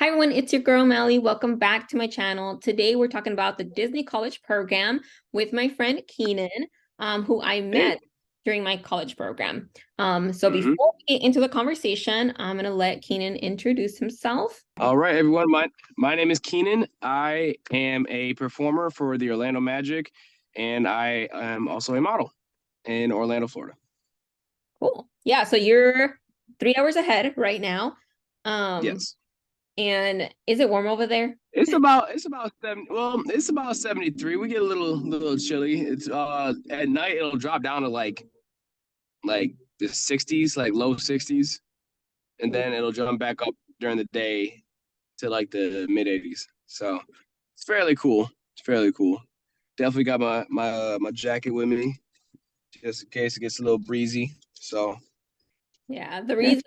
Hi everyone, it's your girl Mely. Welcome back to my channel. Today we're talking about the Disney College program with my friend Keenan, who I Hey. met during my college program. So hmm before we get into the conversation, I'm gonna let Keenan introduce himself. All right, everyone. My name is Keenan. I am a performer for the Orlando Magic, and I am also a model in Orlando, Florida. Cool. Yeah, so you're 3 hours ahead right now. Um, Yes, and is it warm over there? it's about 70. Well, it's about 73. We get a little chilly. It's at night it'll drop down to like the 60s, like low 60s, and then it'll jump back up during the day to like the mid 80s. So it's fairly cool. It's fairly cool. Definitely got my jacket with me just in case it gets a little breezy. So Yeah, the yeah. reason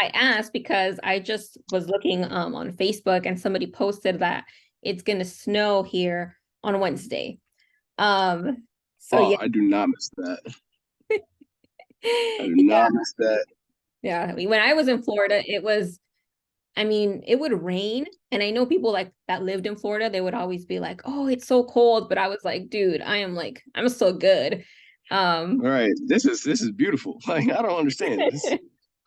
I asked because I just was looking on Facebook and somebody posted that it's gonna snow here on Wednesday. Um, so Oh, yeah, I do not miss that. I do not miss that. yeah. I mean, when I was in Florida, I mean, it would rain, and I know people like that lived in Florida, they would always be like, "Oh, it's so cold," but I was like, "Dude, I'm so good." All right, this is beautiful. Like I don't understand this. I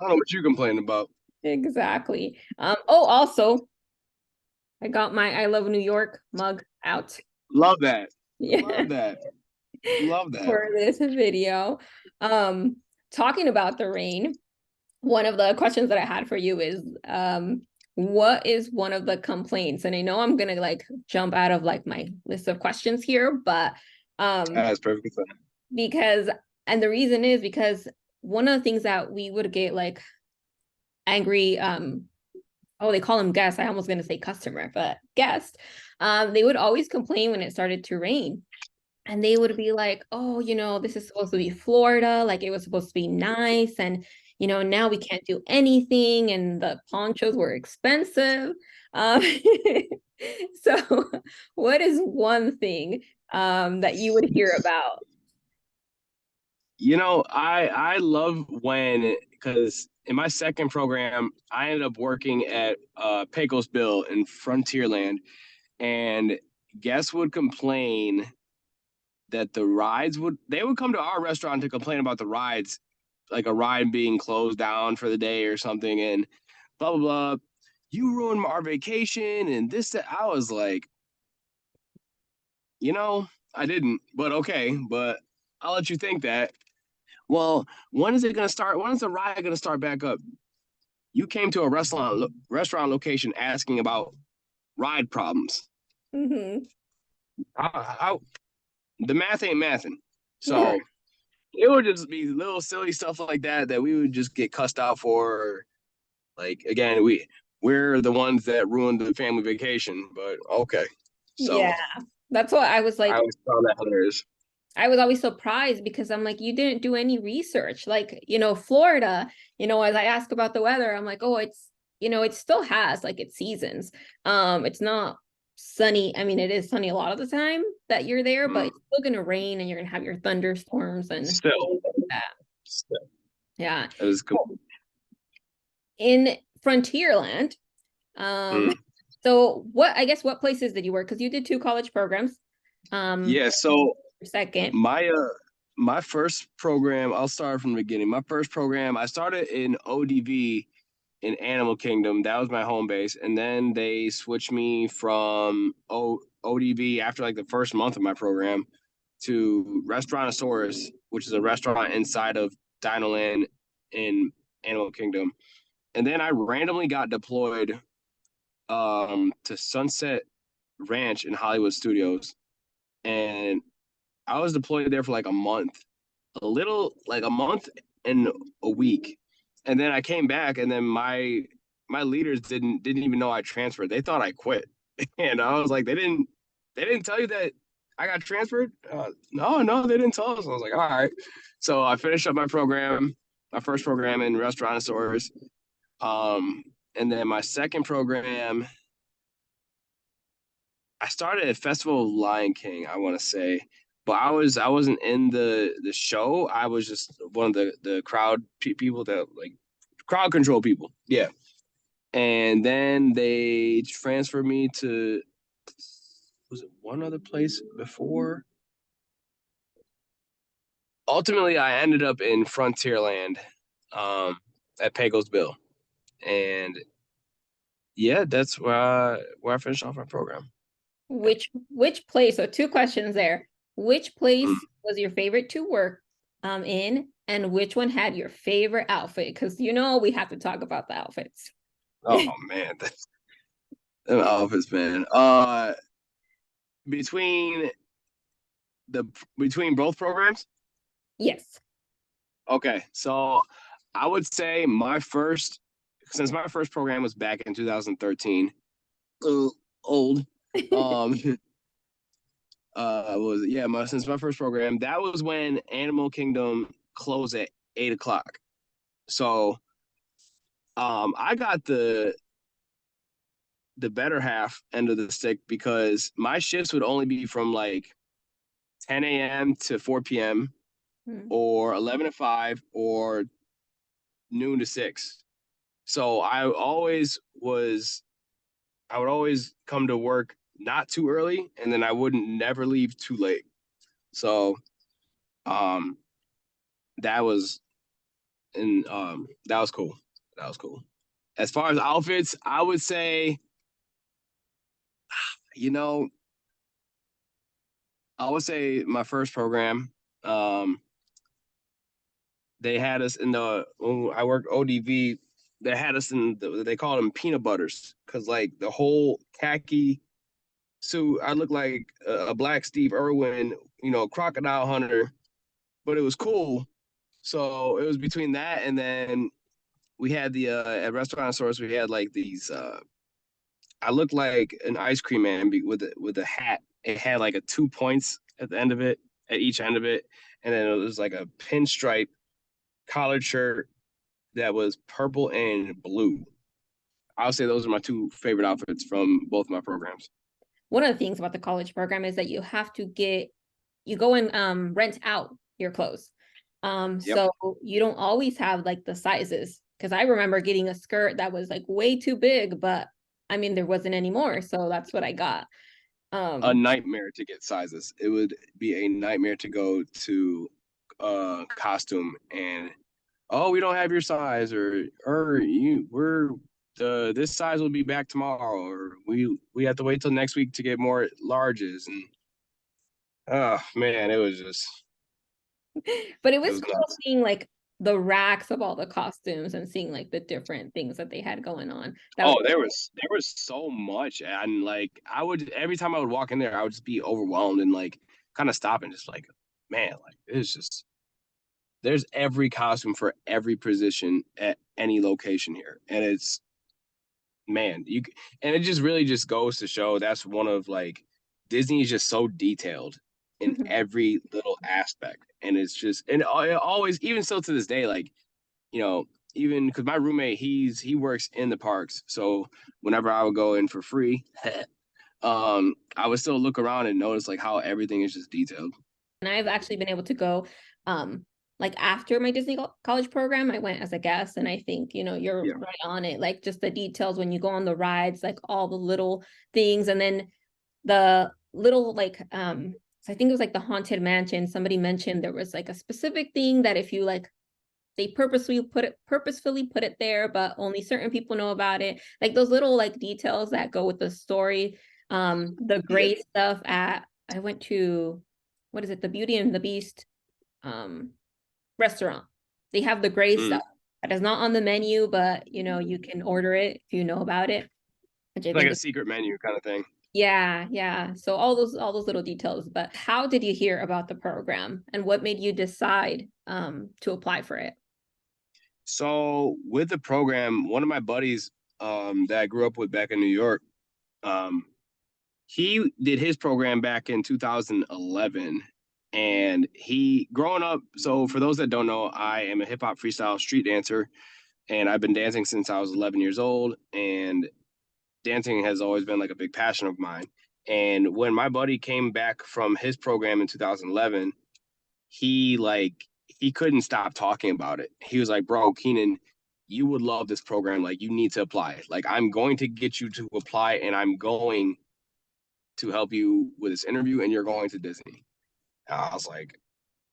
don't know what you complaining about. Exactly. Oh, also, I got my I Love New York mug out. Love that. Yeah. Love that. Love that. For this video. Um, Talking about the rain, one of the questions that I had for you is what is one of the complaints? And I know I'm gonna like jump out of like my list of questions here, but That's perfectly fine. because and the reason is because one of the things that we would get like angry oh they call them guests, I almost gonna say customer, but guest, they would always complain when it started to rain. And they would be like, oh, this is supposed to be Florida. Like it was supposed to be nice. And, now we can't do anything. And the ponchos were expensive. Um, so, what is one thing that you would hear about? I love when because in my second program, I ended up working at Pecos Bill in Frontierland, and guests would complain that they would come to our restaurant to complain about the rides, like a ride being closed down for the day or something, and blah blah blah. You ruined our vacation and this that. I was like, you know, I didn't, but okay, but I'll let you think that. Well, when is it gonna start? When is the ride gonna start back up? You came to a restaurant location asking about ride problems. Hmm. I, the math ain't mathing. Right. So it would just be little silly stuff like that we would just get cussed out for. Like again, we're the ones that ruined the family vacation, but okay. Yeah. So That's what I was I like. always found that hilarious. I was always surprised because I'm like, you didn't do any research. Like, Florida, as I ask about the weather, I'm like, oh, it still has like its seasons. It's not sunny. I mean, it is sunny a lot of the time that you're there, but Mm. it's still gonna rain and you're gonna have your thunderstorms and Still, that. still, Yeah. it is cool. In Frontierland, um, Mm. so what places did you work? Because you did two college programs. Um, Yeah. So second. my my first program, I'll start from the beginning. My first program, I started in ODV in Animal Kingdom. That was my home base, and then they switched me from ODV after like the first month of my program to Restaurantosaurus, which is a restaurant inside of Dinoland in Animal Kingdom. And then I randomly got deployed to Sunset Ranch in Hollywood Studios. And I was deployed there for like a month, a little like a month and a week. And then I came back and then my leaders didn't even know I transferred. They thought I quit. And I was like, they didn't tell you that I got transferred? No, they didn't tell us. I was like, all right. So I finished up my first program in Restaurantosaurus. Um, and then my second program, I started at Festival of Lion King, I want to say, but I wasn't in the show. I was just one of the crowd people that like crowd control people. Yeah. And then they transferred me to, was it one other place before? Ultimately, I ended up in Frontierland, um, at Pecos Bill, and yeah, that's where I finished off my program. Yeah. Which place? So two questions there. Which Mm. place was your favorite to work in, and which one had your favorite outfit? Because we have to talk about the outfits. Oh man, them outfits, man. Between the between both programs. Yes. Okay, so I would say since my first program was back in 2013, old. Um, was yeah, since my first program, that was when Animal Kingdom closed at 8 o'clock. So, I got the better half end of the stick because my shifts would only be from like 10 a.m. to 4 p.m. Hmm. or 11 to 5 or noon to 6. So I would always come to work not too early, and then I wouldn't never leave too late. So um that was that was cool. That was cool. As far as outfits, I would say, you know, I would say my first program, um, they had us in when I worked ODV, they had us they called them peanut butters because like the whole khaki suit, I looked like a black Steve Irwin, crocodile hunter, but it was cool. So it was between that and then we had the at restaurant stores we had like these. I looked like an ice cream man with a hat. It had like a 2 points at the end of it, at each end of it, and then it was like a pinstripe collared shirt that was purple and blue. I'll say those are my two favorite outfits from both my programs. One of the things about the college program is that you go and rent out your clothes. Yep. So you don't always have like the sizes. Because I remember getting a skirt that was like way too big, but I mean there wasn't any more, so that's what I got. A Um, nightmare to get sizes. It would be a nightmare to go to costume and oh, we don't have your size, or you we're the this size will be back tomorrow, or we have to wait till next week to get more larges, and oh man, but it it was was cool nuts. seeing like the racks of all the costumes and seeing like the different things that they had going on. That was Oh, there was so much, and like I would every time I would walk in there, I would just be overwhelmed and like kind of stop and just like, man, like it's just there's every costume for every position at any location here, and it's man, and it just really just goes to show that's one of like Disney is just so detailed in Mhm. every little aspect, and it's just and it always even still to this day, like you know even because my roommate he works in the parks, so whenever I would go in for free, I would still look around and notice like how everything is just detailed. And I've actually been able to go like after my Disney college program, I went as a guest, and I think, you're Yeah. right on it. Like just the details when you go on the rides, like all the little things, and then the little like so I think it was like the haunted mansion. Somebody mentioned there was like a specific thing that if you like they purposefully put it there, but only certain people know about it. Like those little like details that go with the story. The Yeah. gray stuff at I went to what is it, the Beauty and the Beast um restaurant. They have the gray Mm. stuff that is not on the menu, but you can order it if you know about it, which I Like think a is secret menu kind of thing. yeah, yeah. So all those little details. But how did you hear about the program and what made you decide to apply for it? So with the program, one of my buddies that I grew up with back in New York, um, he did his program back in 2011. And he growing up, so for those that don't know, I am a hip hop freestyle street dancer, and I've been dancing since I was 11 years old. And dancing has always been like a big passion of mine. And when my buddy came back from his program in 2011, he couldn't stop talking about it. He was like, "Bro, Keenan, you would love this program. Like, you need to apply. Like, I'm going to get you to apply, and I'm going to help you with this interview, and you're going to Disney. And I was like,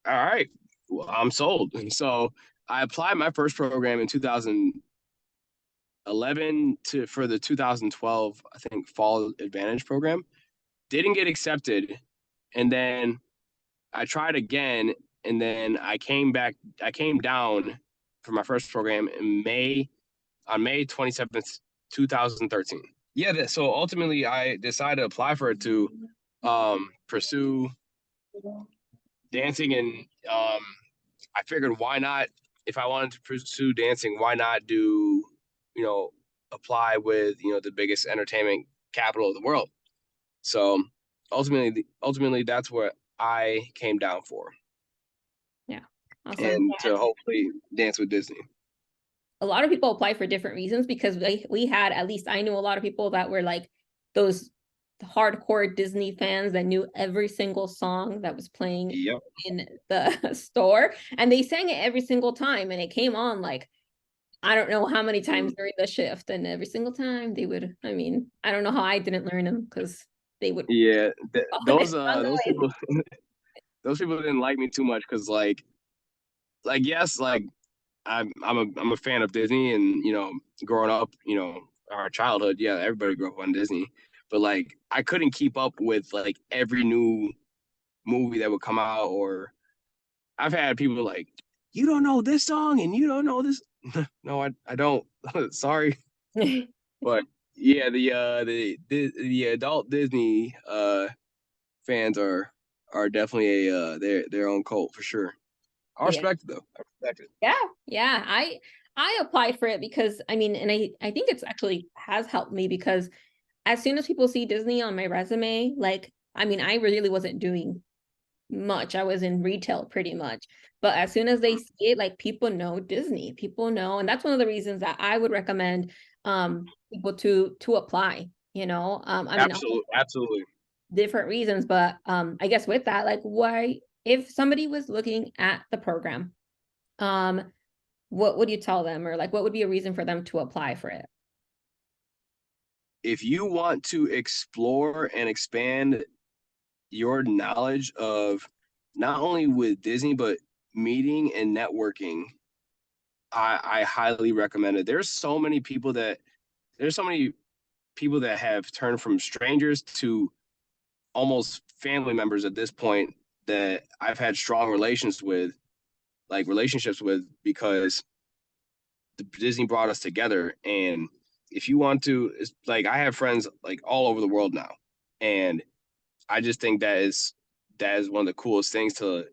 all right, well, I'm sold. And so I applied my first program in 2011 for the 2012, I think, Fall Advantage program. Didn't get accepted. And then I tried again, and then I came down for my first program on May 27th, 2013. Yeah, so ultimately I decided to apply for it to pursue dancing, and I figured, why not, if I wanted to pursue dancing, why not do, apply with, the biggest entertainment capital of the world. So ultimately that's what I came down for, Yeah. Awesome. and to hopefully dance with Disney. A lot of people apply for different reasons, because we had, at least I knew a lot of people that were like those hardcore Disney fans that knew every single song that was playing Yep. in the store, and they sang it every single time, and it came on like, I don't know how many times during the shift, and every single time they would, I mean, I don't know how I didn't learn them, because they would Yeah, those going. people those people didn't like me too much, because yes, like I'm a fan of Disney, and growing up, our childhood, yeah, everybody grew up on Disney, but like I couldn't keep up with like every new movie that would come out. Or I've had people like, you don't know this song and you don't know this. No, I don't. Sorry, but yeah, the adult Disney fans are definitely their own cult for sure. I Yeah. respect it though. I respect it. Yeah. I applied for it because, I mean, and I think it's actually has helped me, because as soon as people see Disney on my resume, like, I mean, I really wasn't doing much. I was in retail pretty much. But as soon as they see it, like, people know Disney. People know, and that's one of the reasons that I would recommend people to apply, I mean, Absolutely. different reasons, but I guess with that, like, why, if somebody was looking at the program, um what would you tell them, or like what would be a reason for them to apply for it? If you want to explore and expand your knowledge of not only with Disney, but meeting and networking, I highly recommend it. There's so many people that have turned from strangers to almost family members at this point, that I've had strong relationships with, because Disney brought us together. And if you want to, it's like, I have friends like all over the world now, and I just think that is one of the coolest things to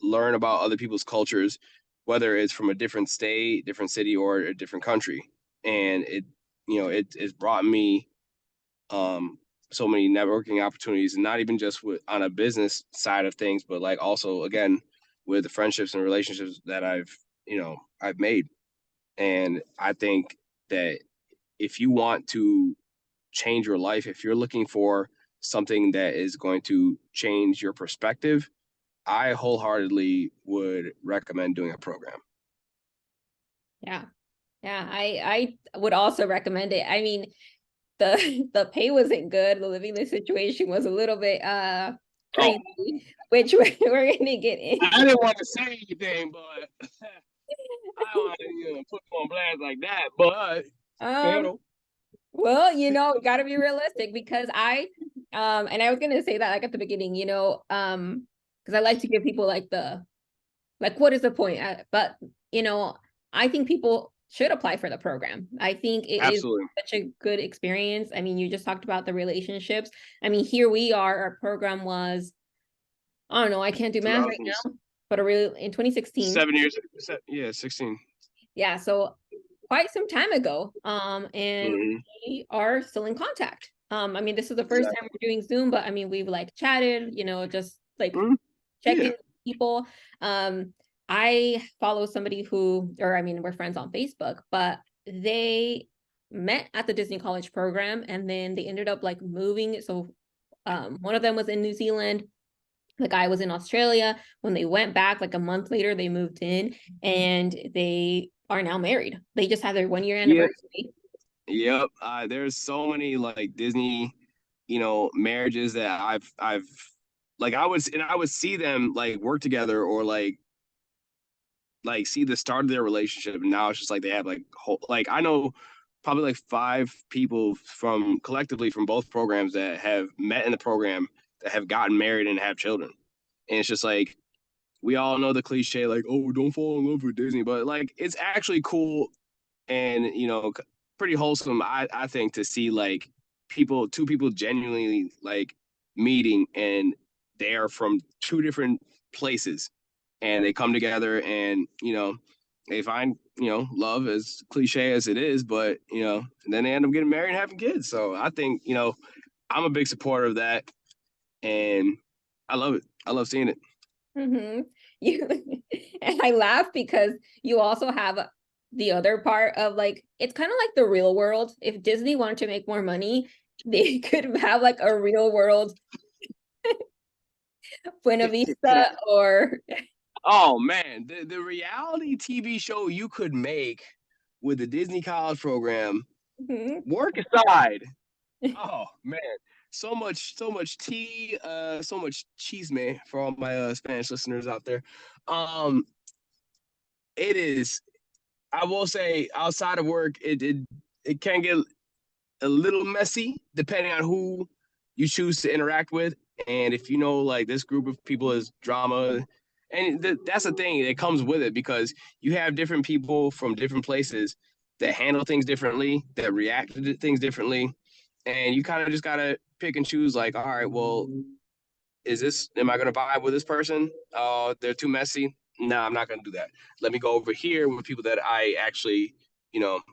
learn about other people's cultures, whether it's from a different state, different city, or a different country. And it's brought me so many networking opportunities, and not even just on a business side of things, but like also, again, with the friendships and relationships that I've made. And I think that if you want to change your life, if you're looking for something that is going to change your perspective, I wholeheartedly would recommend doing a program. Yeah. I would also recommend it. I mean, the pay wasn't good. The living situation was a little bit Oh, crazy, which we're gonna get I into. didn't want to say anything, but I don't want to put you on blast like that. But you Um, know, well, we gotta be realistic, because and I was gonna say that like at the beginning, because I like to give people like what is the point? But I think people should apply for the program. I think it is absolutely. such a good experience. I mean, you just talked about the relationships. I mean, here we are. Our program was, I don't know, I can't do math right now, but in 2016. 7 years, yeah, 16. Yeah, so quite some time ago. And Mm-hmm. we are still in contact. I mean, this is the first time Exactly. we're doing Zoom, but I mean, we've like chatted, just like Mhm. checking Yeah. with people. I follow somebody or I mean, we're friends on Facebook, but they met at the Disney College program, and then they ended up like moving. So one of them was in New Zealand, the guy was in Australia. When they went back like a month later, they moved in, and they are now married. They just had their 1 year Yeah. anniversary. Yep. There's so many like Disney, marriages that I've like I would see them like work together or like see the start of their relationship, and now it's just like they have like whole, like I know probably like five people from collectively from both programs that have met in the program that have gotten married and have children, and it's just like we all know the cliche like, oh, don't fall in love with Disney, but like it's actually cool and pretty wholesome. I think to see like two people genuinely like meeting, and they are from two different places, and they come together, and they find love, as cliche as it is, but and then they end up getting married and having kids. So I think I'm a big supporter of that, and I love it. I love seeing it. Mm-hmm. You and I laugh because you also have the other part of like it's kind of like the real world. If Disney wanted to make more money, they could have like a real world Buena Vista or Oh man, the reality TV show you could make with the Disney College program, Mhm. work aside. Oh man, so much tea, so much cheese man for all my Spanish listeners out there. Um, it is. I will say, outside of work, it can get a little messy depending on who you choose to interact with. And if like this group of people is drama, and that's the thing that comes with it, because you have different people from different places that handle things differently, that react to things differently. And you kind of just got to pick and choose like, all right, well, am I going to vibe with this person? Oh, they're too messy. No, I'm not going to do that. Let me go over here with people that I actually,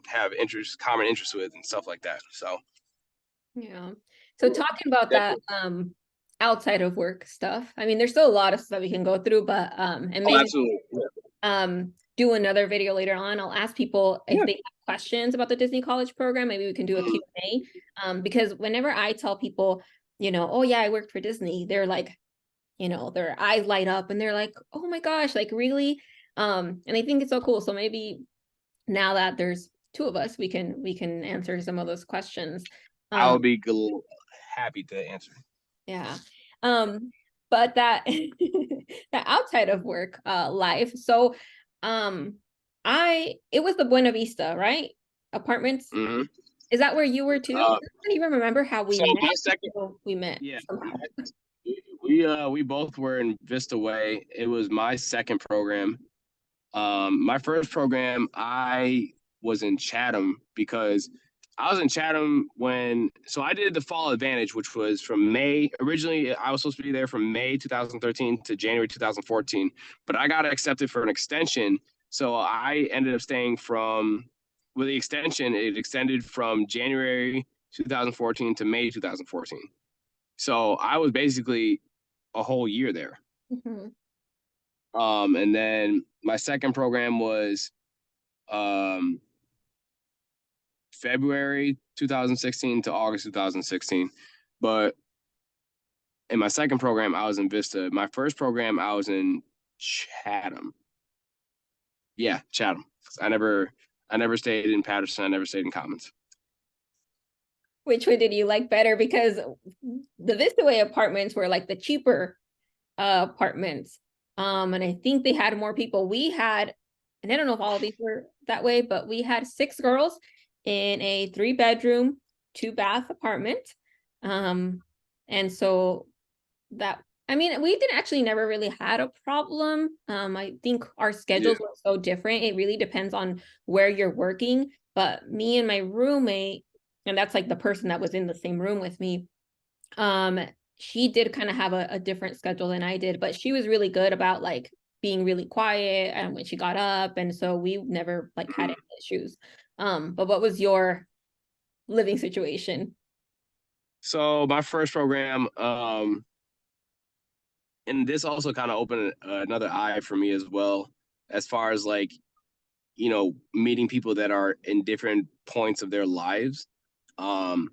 have common interests with and stuff like that. So, yeah. So talking about that outside of work stuff. I mean, there's still a lot of stuff we can go through, but and oh, maybe absolutely. do another video later on. I'll ask people if Yeah. they have questions about the Disney College program. Maybe we can do a Q&A. Because whenever I tell people, oh yeah, I worked for Disney, they're like, their eyes light up and they're like, oh my gosh, like really? And I think it's so cool. So maybe now that there's two of us, we can answer some of those questions. I Um, would be happy to answer. yeah. But that that outside of work life. So it was the Buena Vista, right? Apartments. Mm-hmm. Is that where you were too? I don't even remember how we So met. my second, We met yeah, somehow. we both were in Vista Way. It was my second program. My first program, I was in Chatham because I was in Chatham so I did the Fall Advantage, which was from May. Originally, I was supposed to be there from May 2013 to January 2014, but I got accepted for an extension. So I ended up staying with the extension, it extended from January 2014 to May 2014. So I was basically a whole year there. Mhm. And then my second program was um, February 2016 to August 2016. But in my second program, I was in Vista. My first program, I was in Chatham. Yeah, Chatham. I never stayed in Patterson. I never stayed in Commons. Which one did you like better? Because the Vista Way apartments were like the cheaper apartments. And I think they had more people. We had, and I don't know if all of these were that way, but we had 6 girls in a 3-bedroom, 2-bath apartment. And so that, I mean, we didn't actually never really had a problem. I think our Yeah. schedules were so different. It really depends on where you're working. But me and my roommate, and that's like the person that was in the same room with me, um, she did kind of have a different schedule than I did, but she was really good about like being really quiet and when she got up. And so we never like had any issues. But what was your living situation? So my first program, and this also kind of opened another eye for me as well, as far as like meeting people that are in different points of their lives. Um,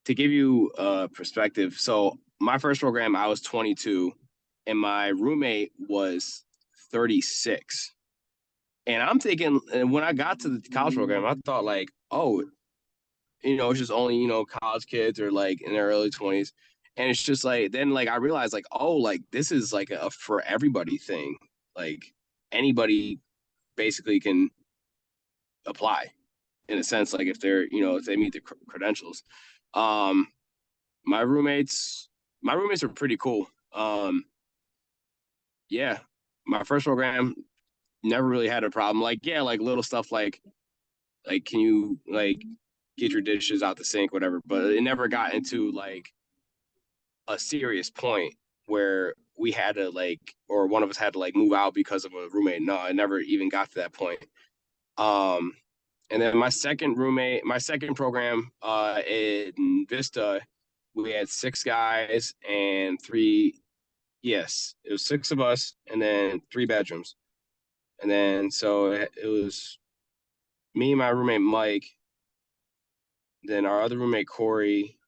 to give you a perspective, so my first program, I was 22, and my roommate was 36. And I'm thinking, and when I got to the college program, I thought like, oh, it's just only, college kids or like in their early 20s. And it's just like, then like I realized like, oh, like this is like a for everybody thing. Like anybody basically can apply in a sense, like if they're, if they meet the credentials. Um, my roommates, my roommates are pretty cool. Yeah, my first program never really had a problem. Like, yeah, like little stuff like can you like get your dishes out the sink, whatever. But it never got into like a serious point where we had to like, or one of us had to like move out because of a roommate. No, it never even got to that point. Um, and then my second program in Vista, we had six guys and three. Yes, it was six of us, and then three bedrooms. And then so it was me and my roommate Mike, then our other roommate Corey,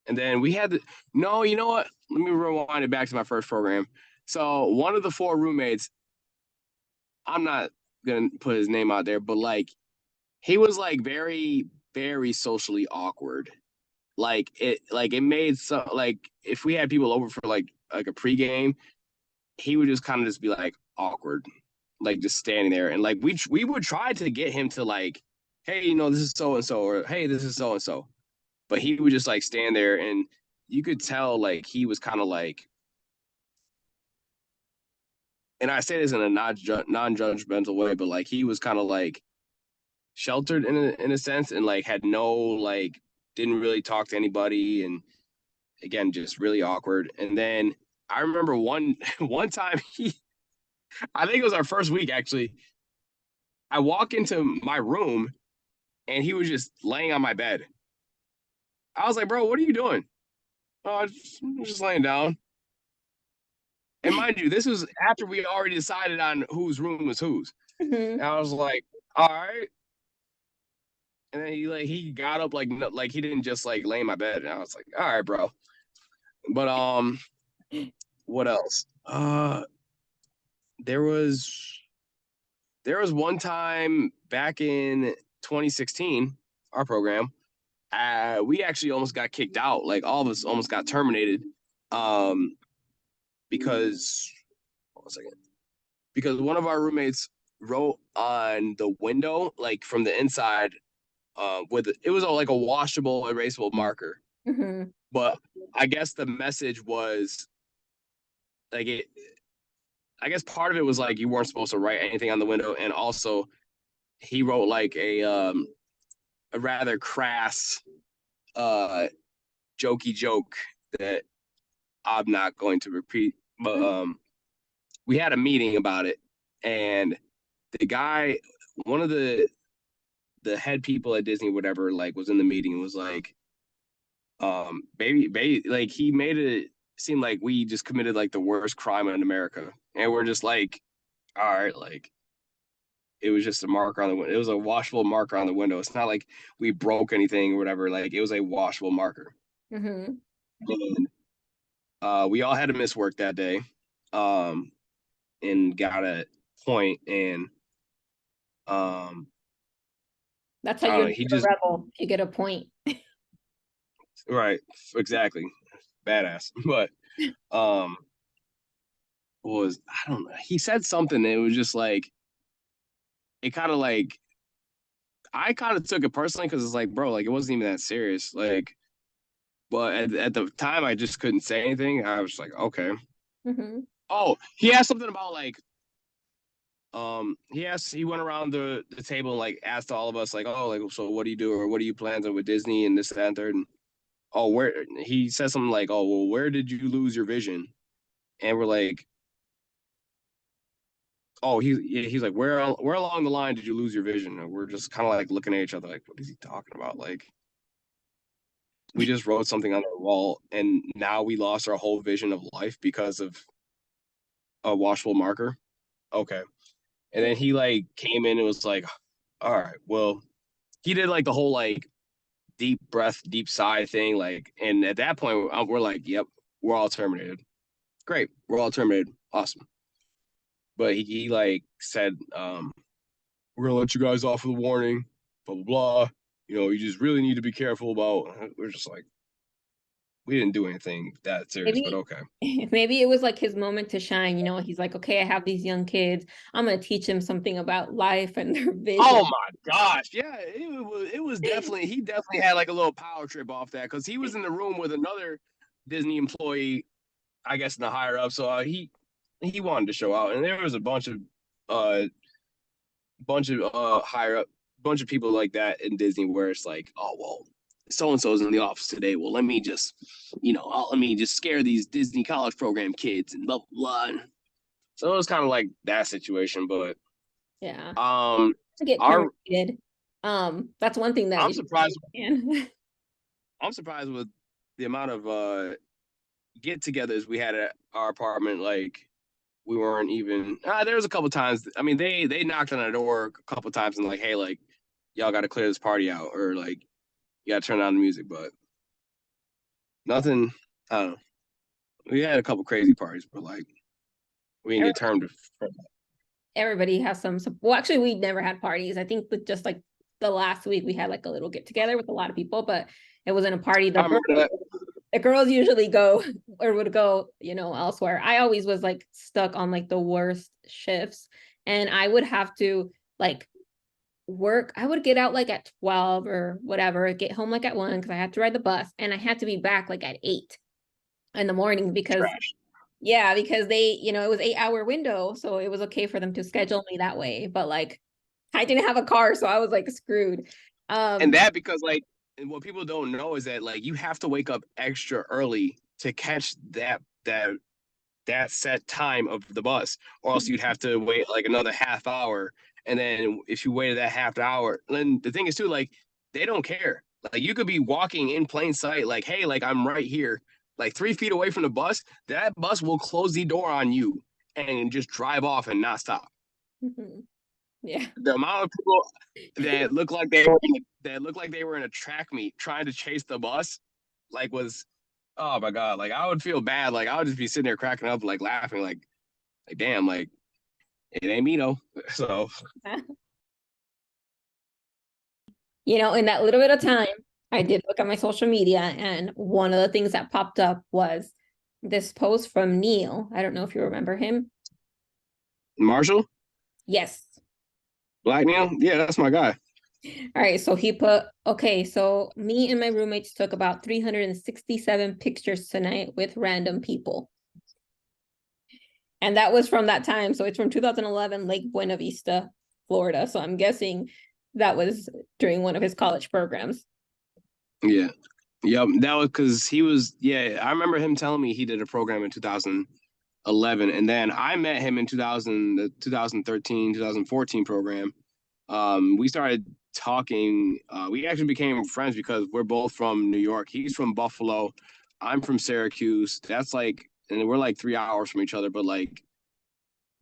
and then we had the no, you know what? Let me rewind it back to my first program. So one of the four roommates, I'm not gonna put his name out there, but like he was like very, very socially awkward. Like it made so like if we had people over for like a pregame, he would just kind of just be like awkward, like just standing there, and like we would try to get him to like, hey, this is so and so, or hey, this is so and so, but he would just like stand there, and you could tell like he was kind of like, and I say this in a non-judgmental way, but like he was kind of like sheltered in a sense, and like had no like didn't really talk to anybody, and again just really awkward. And then I remember one time I think it was our first week actually. I walk into my room and he was just laying on my bed. I was like, bro, what are you doing? Oh, I'm just laying down. And mind you, this was after we already decided on whose room was whose. Mm-hmm. And I was like, all right. And then he got up like he didn't just like lay in my bed. And I was like, all right, bro. But what else? There was there was one time back in 2016, our program, we actually almost got kicked out. Like all of us almost got terminated, um, because one second, because one of our roommates wrote on the window, like from the inside, with it was like a washable, erasable marker. Mm-hmm. But I guess the message was like it. I guess part of it was like you weren't supposed to write anything on the window, and also he wrote like a rather crass uh jokey joke that I'm not going to repeat. But we had a meeting about it, and the guy, one of the head people at Disney, whatever, like was in the meeting and was like, baby, like he made it seem like we just committed like the worst crime in America, and we're just like, all right, like it was just a marker on the window. It was a washable marker on the window. It's not like we broke anything or whatever. Like it was a washable marker. Mm-hmm. And we all had to miss work that day, um, and got a point. And um, That's how I don't you know. know He you're a just rebel. You get a point. right, exactly, badass. But um, was I don't know. He said something. It was just like it kind of like I kind of took it personally because it's like, bro, like it wasn't even that serious. Like, but at the time, I just couldn't say anything. I was like, okay. Mm-hmm. Oh, he asked something about like he went around the table and like asked all of us like, oh, like, so what do you do, or what are you planning with Disney and this that, and third. And oh, where he said something like, oh, well, where did you lose your vision? And we're like, oh, he's like, where along the line did you lose your vision? And we're just kind of like looking at each other like, what is he talking about? Like we just wrote something on the wall and now we lost our whole vision of life because of a washable marker. Okay. And then he like came in and was like, all right, well, he did like the whole like deep breath, deep sigh thing. Like, and at that point, we're like, yep, we're all terminated. Great. We're all terminated. Awesome. But he like said, we're gonna let you guys off with a warning, blah blah blah. You know, you just really need to be careful about. We're just like, we didn't do anything that serious, but Maybe okay. maybe it was like his moment to shine. He's like, okay, I have these young kids. I'm gonna teach them something about life and their Oh vision. my gosh, yeah, it was definitely he definitely had like a little power trip off that because he was in the room with another Disney employee, I guess in the higher up. So he wanted to show out, and there was a bunch of higher up, bunch of people like that in Disney where it's like, oh well, so and so's in the office today. Well, let me just scare these Disney college program kids and blah blah blah. So it was kind of like that situation, but Yeah, um, to get our cremated. That's one thing that I'm you surprised. can. I'm surprised with the amount of get-togethers we had at our apartment. Like we weren't even. There was a couple times. I mean, they knocked on our door a couple times and like, hey, like y'all got to clear this party out, or like you got to turn on the music, but nothing. I don't know. We had a couple crazy parties, but like we didn't get termed. Everybody has well, actually we never had parties. I think with just like the last week we had like a little get together with a lot of people, but it wasn't a party. I remember that. The girls usually go or would go, elsewhere. I always was like stuck on like the worst shifts, and I would have to like work. I would get out like at 12 or whatever, get home like at 1 because I had to ride the bus, and I had to be back like at 8 in the morning because Trash. yeah, because they, it was 8-hour window, so it was okay for them to schedule me that way. But like, I didn't have a car, so I was like screwed. And Um, that because like, and what people don't know is that like you have to wake up extra early to catch that set time of the bus, or else you'd have to wait like another half hour. And then if you waited that half hour, then the thing is too, like they don't care. Like you could be walking in plain sight, like, hey, like I'm right here, like 3 feet away from the bus. That bus will close the door on you and just drive off and not stop. yeah, The amount of people that looked like they were in a track meet trying to chase the bus, like was oh my god, like I would feel bad. Like I would just be sitting there cracking up, like laughing, like damn, like it ain't me no. So in that little bit of time, I did look at my social media, and one of the things that popped up was this post from Neil. I don't know if you remember him. Marshall, Yes. Black Neil, yeah, that's my guy. All right, so he put, okay, so me and my roommates took about 367 pictures tonight with random people. And that was from that time. So it's from 2011, Lake Buena Vista, Florida. So I'm guessing that was during one of his college programs. Yeah, yep, that was because he was. Yeah, I remember him telling me he did a program in 2011, and then I met him in 2000, the 2013, 2014 program. We started talking. We actually became friends because we're both from New York. He's from Buffalo. I'm from Syracuse. That's like, and we're like 3 hours from each other. But like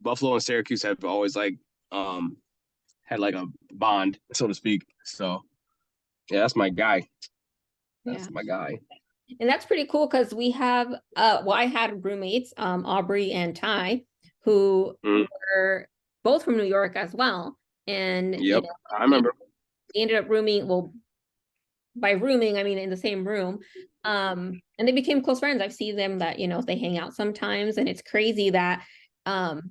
Buffalo and Syracuse have always like had like a bond, so to speak. So yeah, that's my guy. Yeah. That's my guy. And that's pretty cool because we have well, I had roommates, Aubrey and Ty, who Mm, were both from New York as well. And yep, I they, remember. they ended up rooming, well, by rooming, I mean in the same room. And they became close friends. I've seen them that, they hang out sometimes, and it's crazy that I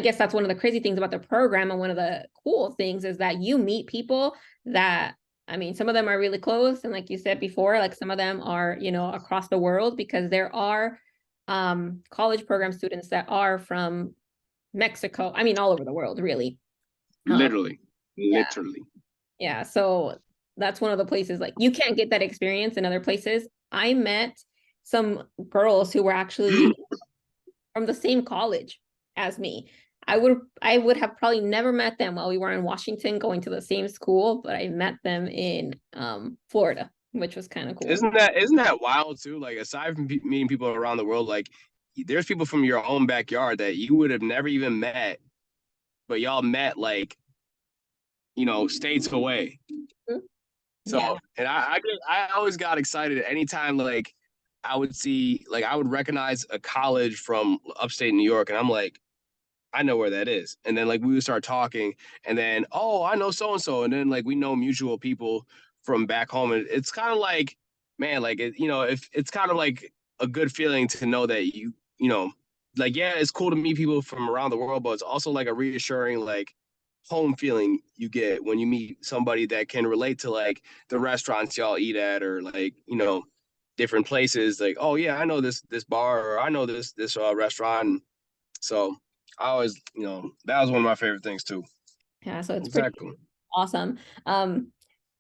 guess that's one of the crazy things about the program, and one of the cool things is that you meet people that, I mean, some of them are really close, and like you said before, like some of them are, across the world, because there are college program students that are from Mexico. I mean, all over the world, really. Um, Literally, yeah, literally. yeah. So that's one of the places, like you can't get that experience in other places. I met some girls who were actually from the same college as me. I would have probably never met them while we were in Washington going to the same school, but I met them in Florida, which was kind of cool. Isn't that wild too? Like aside from meeting people around the world, like there's people from your own backyard that you would have never even met, but y'all met like states away. Yeah. So and I always got excited anytime like I would see like I would recognize a college from upstate New York, and I'm like, I know where that is. And then like we would start talking, and then, oh, I know so and so, and then like we know mutual people from back home, and it's kind of like, man, like if it's kind of like a good feeling to know that like, yeah, it's cool to meet people from around the world, but it's also like a reassuring like home feeling you get when you meet somebody that can relate to like the restaurants y'all eat at, or like different places. Like, oh yeah, I know this bar, or I know this restaurant. So I always, that was one of my favorite things too. Yeah, so it's pretty Exactly. awesome.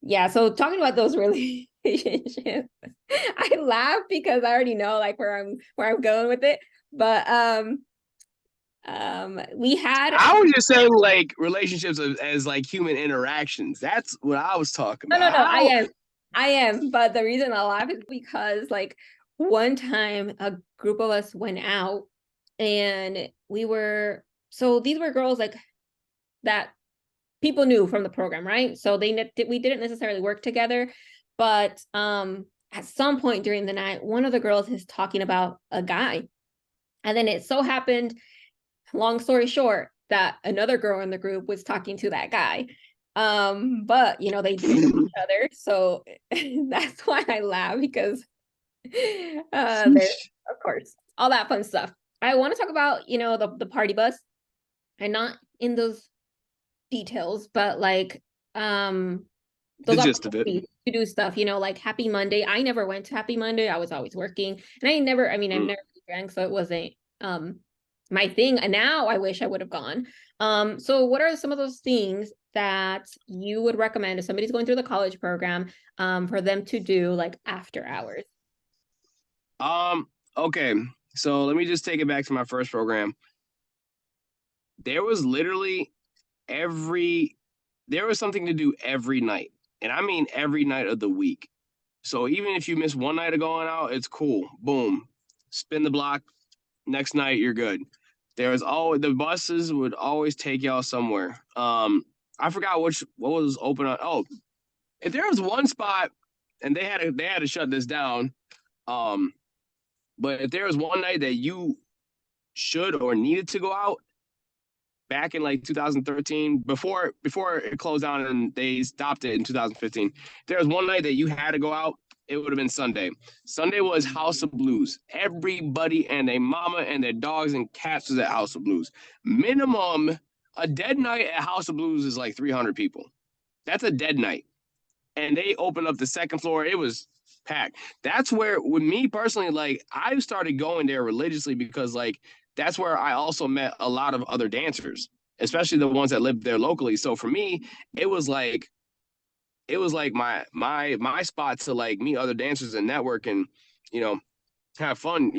Yeah, so talking about those relationships, I laugh because I already know like where I'm going with it. But we had I was just saying like relationships as like human interactions. That's what I was talking no, about. no, How I am. But the reason I laugh is because like one time a group of us went out and so these were girls like that people knew from the program, right? So we didn't necessarily work together, but at some point during the night, one of the girls is talking about a guy, and then it so happened, long story short, that another girl in the group was talking to that guy. But they didn't know each other, so that's why I laugh because there, of course, all that fun stuff. I want to talk about the party bus, and not in those details, but like the those gist of it. opportunities to do stuff, like Happy Monday. I never went to Happy Monday. I was always working. And I've Mm. never drank, so it wasn't my thing. And now I wish I would have gone. So what are some of those things that you would recommend if somebody's going through the college program for them to do like after hours? Okay. So let me just take it back to my first program. There was literally every there was something to do every night. And I mean every night of the week. So even if you miss one night of going out, it's cool. Boom. Spin the block. Next night you're good. There was always the buses would always take y'all somewhere. I forgot what was open on. Oh, if there was one spot, and they had to shut this down. Um, but if there was one night that you should or needed to go out, back in like 2013, before it closed down and they stopped it in 2015, if there was one night that you had to go out, it would have been Sunday. Sunday was House of Blues. Everybody and their mama and their dogs and cats was at House of Blues. Minimum, a dead night at House of Blues is like 300 people. That's a dead night. And they opened up the second floor. It was packed. That's where, with me personally, like I started going there religiously because like that's where I also met a lot of other dancers, especially the ones that lived there locally. So for me, it was like my spot to like meet other dancers and network and you know have fun